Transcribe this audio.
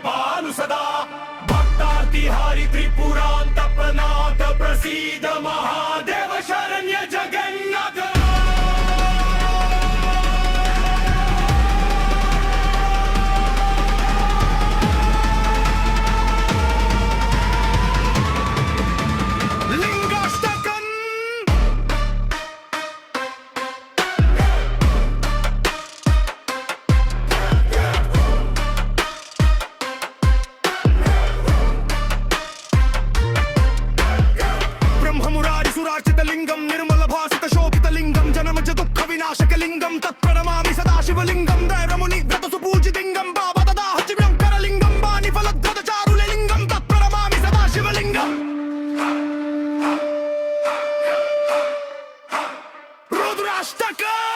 कृपानु सदा भक्तार्ती हरि त्रिपुरान्तपनाथ प्रसीद महादेव शरण्य जगन्नाथ लिंगम निर्मल भासित शोभित लिंगम जनमज दुःख विनाशक लिंगम तत्प्रणमामि सदा शिवलिंगम दैवमुनि व्रत सुपूजित लिंगम